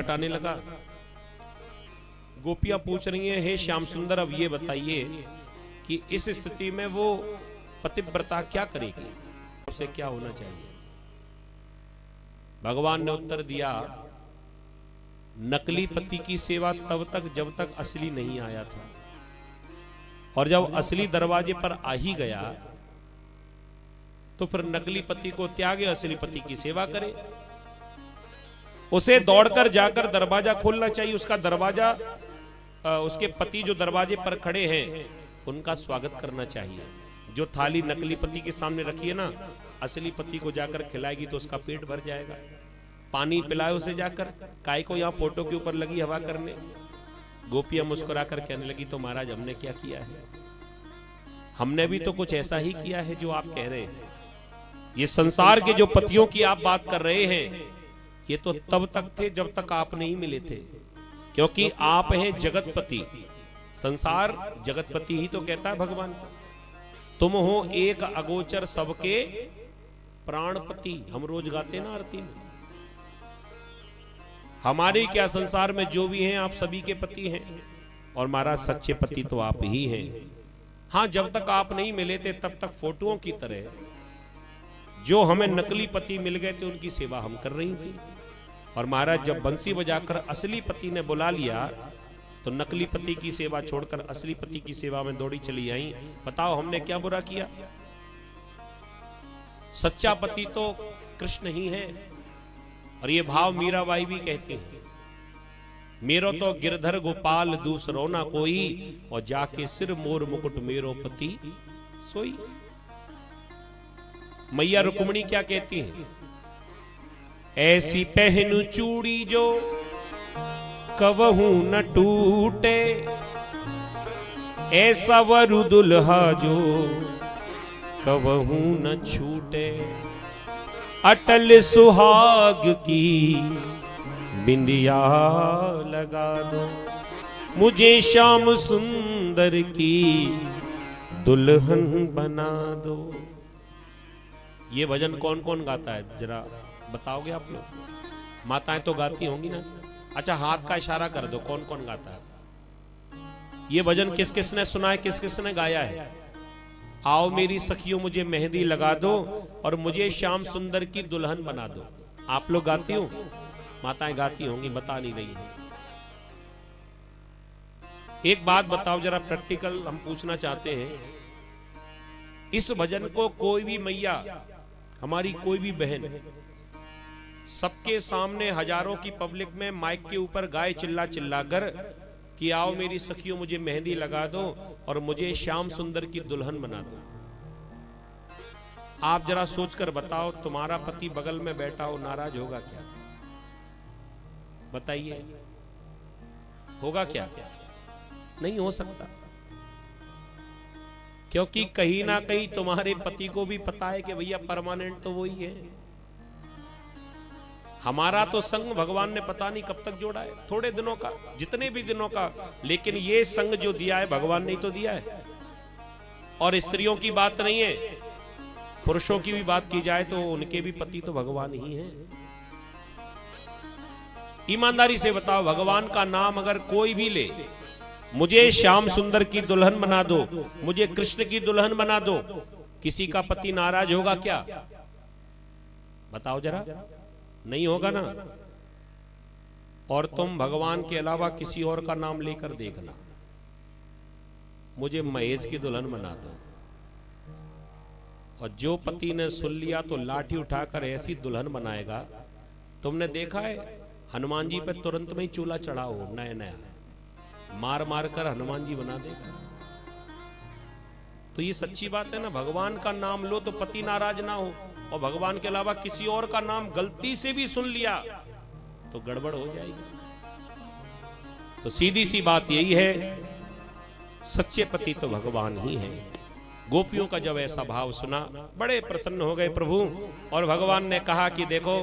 छटपटाने लगा। गोपियां पूछ रही हैं, हे श्याम सुंदर अब ये बताइए कि इस स्थिति में वो पतिव्रता क्या करेगी, उसे क्या होना चाहिए। भगवान ने उत्तर दिया, नकली पति की सेवा तब तक जब तक असली नहीं आया था, और जब असली दरवाजे पर आ ही गया तो फिर नकली पति को त्यागे, असली पति की सेवा करे। उसे दौड़कर जाकर दरवाजा खोलना चाहिए। उसका दरवाजा, उसके पति जो दरवाजे पर खड़े हैं उनका स्वागत करना चाहिए। जो थाली नकली पति के सामने रखी है ना, असली पति को जाकर खिलाएगी तो उसका पेट भर जाएगा। पानी पिलाए उसे जाकर, काय को यहाँ फोटो के ऊपर लगी हवा करने। गोपियां मुस्कुराकर कहने लगी, तो महाराज हमने क्या किया है, हमने भी तो कुछ ऐसा ही किया है जो आप कह रहे हैं। ये संसार के जो पतियों की आप बात कर रहे हैं, ये तो तब तक थे जब तक आप नहीं मिले थे, क्योंकि आप हैं जगतपति। संसार जगतपति ही तो कहता है भगवान को। तुम हो एक अगोचर सबके प्राणपति, हम रोज गाते ना आरती में। हमारे क्या संसार में जो भी हैं आप सभी के पति हैं, और महाराज सच्चे पति तो आप ही हैं। हाँ, जब तक आप नहीं मिले थे तब तक फोटोओं की तरह जो हमें नकली पति मिल गए थे उनकी सेवा हम कर रही थी। और महाराज जब बंसी बजाकर असली पति ने बुला लिया तो नकली पति की सेवा छोड़कर असली पति की सेवा में दौड़ी चली आई। बताओ हमने क्या बुरा किया। सच्चा पति तो कृष्ण ही है, और ये भाव मीराबाई भी कहती है, मेरो तो गिरधर गोपाल दूसरो ना कोई, और जाके सिर मोर मुकुट मेरो पति सोई। मैया रुक्मिणी क्या कहती है, ऐसी पहनु चूड़ी जो कबहू न टूटे, ऐसा वरु दुल्हा जो कबहू न छूटे, अटल सुहाग की बिंदिया लगा दो, मुझे श्याम सुंदर की दुल्हन बना दो। ये भजन कौन कौन गाता है जरा बताओगे आप लोग? माताएं तो गाती होंगी ना। अच्छा, हाथ का इशारा कर दो, कौन कौन गाता है ये भजन? किस किस ने सुना है, किस किस ने गाया है? आओ मेरी सखियों मुझे मेहंदी लगा दो, और मुझे श्याम सुंदर की दुल्हन बना दो। आप लोग गाती हो? माताएं गाती होंगी, बता नहीं रही है। एक बात बताओ जरा, प्रैक्टिकल हम पूछना चाहते हैं। इस भजन को कोई भी मैया, हमारी कोई भी बहन सबके सामने हजारों की पब्लिक में माइक के ऊपर गाए चिल्ला चिल्ला कर कि आओ मेरी सखियों मुझे मेहंदी लगा दो और मुझे श्याम सुंदर की दुल्हन बना दो। आप जरा सोचकर बताओ, तुम्हारा पति बगल में बैठा हो, नाराज होगा क्या? बताइए, होगा क्या? नहीं हो सकता, क्योंकि कहीं ना कहीं तुम्हारे पति को भी पता है कि भैया परमानेंट तो वही है। हमारा तो संग भगवान ने पता नहीं कब तक जोड़ा है, थोड़े दिनों का, जितने भी दिनों का, लेकिन ये संग जो दिया है भगवान ने ही तो दिया है। और स्त्रियों की बात नहीं है, पुरुषों की भी बात की जाए तो उनके भी पति तो भगवान ही हैं। ईमानदारी से बताओ, भगवान का नाम अगर कोई भी ले, मुझे श्याम सुंदर की दुल्हन बना दो, मुझे कृष्ण की दुल्हन बना दो, किसी का पति नाराज होगा क्या? बताओ जरा, नहीं होगा ना। और तुम भगवान के अलावा किसी और का नाम लेकर देखना, मुझे महेश की दुल्हन बना दो, और जो पति ने सुन लिया तो लाठी उठाकर ऐसी दुल्हन बनाएगा। तुमने देखा है हनुमान जी पे तुरंत में ही चूल्हा चढ़ा हो, नया नया मार मार कर हनुमान जी बना देगा। तो ये सच्ची बात है ना, भगवान का नाम लो तो पति नाराज ना हो, और भगवान के अलावा किसी और का नाम गलती से भी सुन लिया तो गड़बड़ हो जाएगी। तो सीधी सी बात यही है, सच्चे पति तो भगवान ही हैं। गोपियों का जब ऐसा भाव सुना, बड़े प्रसन्न हो गए प्रभु, और भगवान ने कहा कि देखो,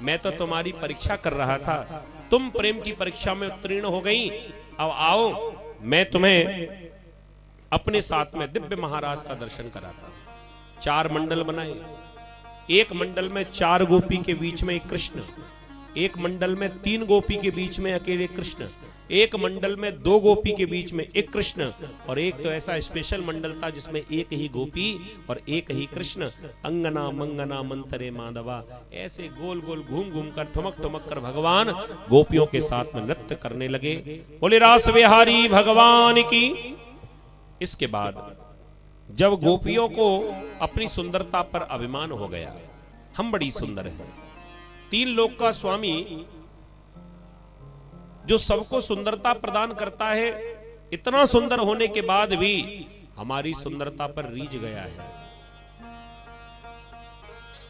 मैं तो तुम्हारी परीक्षा कर रहा था, तुम प्रेम की परीक्षा में उत्तीर्ण हो गई, अब आओ मैं तुम्हें अपने साथ में दिव्य महाराज का दर्शन कराता हूं। 4 मंडल बनाए, एक मंडल में 4 गोपी के बीच में एक कृष्ण, एक मंडल में 3 गोपी के बीच में अकेले कृष्ण, एक मंडल में 2 गोपी के बीच में एक कृष्ण, और एक तो ऐसा स्पेशल मंडल था जिसमें एक ही गोपी और एक ही कृष्ण। अंगना मंगना मंतरे माधवा, ऐसे गोल गोल घूम घूम कर ठुमक ठुमक कर भगवान गोपियों के साथ में नृत्य करने लगे। बोले रास विहारी भगवान की। इसके बाद जब गोपियों को अपनी सुंदरता पर अभिमान हो गया, हम बड़ी सुंदर हैं, 3 लोक का स्वामी जो सबको सुंदरता प्रदान करता है, इतना सुंदर होने के बाद भी हमारी सुंदरता पर रीझ गया है।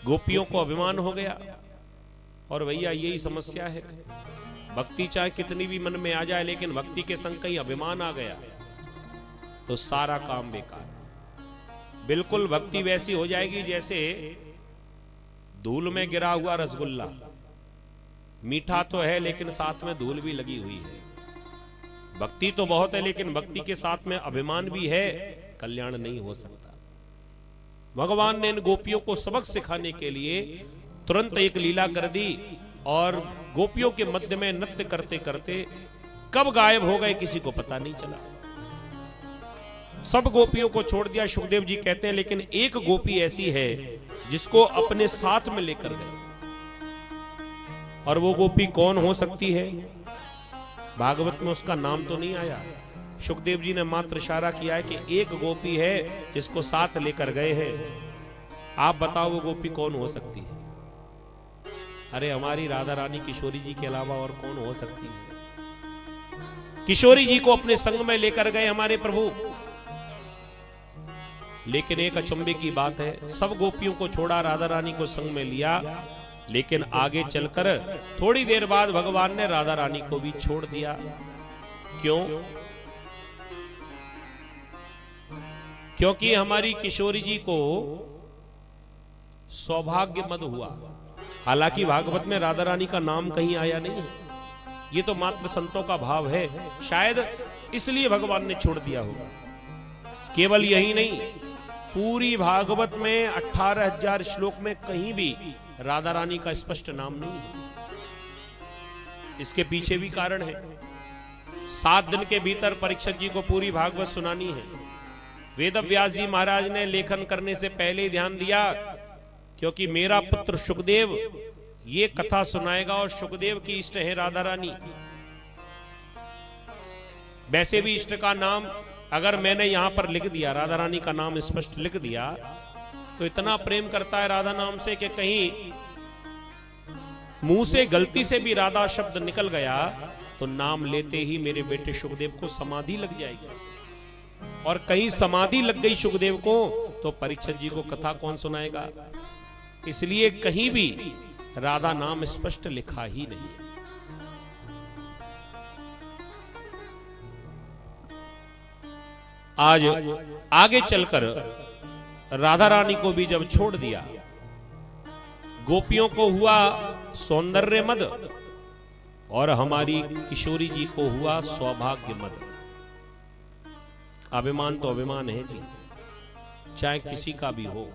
गोपियों को अभिमान हो गया। और भैया यही समस्या है, भक्ति चाहे कितनी भी मन में आ जाए, लेकिन भक्ति के संग कहीं अभिमान आ गया तो सारा काम बेकार। बिल्कुल भक्ति वैसी हो जाएगी जैसे धूल में गिरा हुआ रसगुल्ला, मीठा तो है लेकिन साथ में धूल भी लगी हुई है। भक्ति तो बहुत है लेकिन भक्ति के साथ में अभिमान भी है, कल्याण नहीं हो सकता। भगवान ने इन गोपियों को सबक सिखाने के लिए तुरंत एक लीला कर दी, और गोपियों के मध्य में नृत्य करते करते कब गायब हो गए किसी को पता नहीं चला। सब गोपियों को छोड़ दिया। सुखदेव जी कहते हैं लेकिन एक गोपी ऐसी है जिसको अपने साथ में लेकर गए, और वो गोपी कौन हो सकती है? भागवत में उसका नाम तो नहीं आया। सुखदेव जी ने मात्र इशारा किया है कि एक गोपी है जिसको साथ लेकर गए हैं। आप बताओ वो गोपी कौन हो सकती है? अरे हमारी राधा रानी किशोरी जी के अलावा और कौन हो सकती है? किशोरी जी को अपने संग में लेकर गए हमारे प्रभु। लेकिन एक अचंभे की बात है, सब गोपियों को छोड़ा, राधा रानी को संग में लिया, लेकिन आगे चलकर थोड़ी देर बाद भगवान ने राधा रानी को भी छोड़ दिया। क्यों? क्योंकि हमारी किशोरी जी को सौभाग्य मद हुआ। हालांकि भागवत में राधा रानी का नाम कहीं आया नहीं, ये तो मात्र संतों का भाव है, शायद इसलिए भगवान ने छोड़ दिया होगा। केवल यही नहीं, पूरी भागवत में 18,000 श्लोक में कहीं भी राधा रानी का स्पष्ट नाम नहीं है। इसके पीछे भी कारण है। 7 दिन के भीतर परीक्षित जी को पूरी भागवत सुनानी है। वेद व्यास जी महाराज ने लेखन करने से पहले ही ध्यान दिया, क्योंकि मेरा पुत्र सुखदेव ये कथा सुनाएगा, और सुखदेव की इष्ट है राधा रानी। वैसे भी इष्ट का नाम अगर मैंने यहां पर लिख दिया, राधा रानी का नाम स्पष्ट लिख दिया, तो इतना प्रेम करता है राधा नाम से कि कहीं मुंह से गलती से भी राधा शब्द निकल गया तो नाम लेते ही मेरे बेटे सुखदेव को समाधि लग जाएगी। और कहीं समाधि लग गई सुखदेव को तो परीक्षित जी को कथा कौन सुनाएगा? इसलिए कहीं भी राधा नाम स्पष्ट लिखा ही नहीं। आज आगे चलकर राधा रानी को भी जब छोड़ दिया, गोपियों को हुआ सौंदर्य मद और हमारी किशोरी जी को हुआ सौभाग्य मद। अभिमान तो अभिमान है जी, चाहे किसी का भी हो।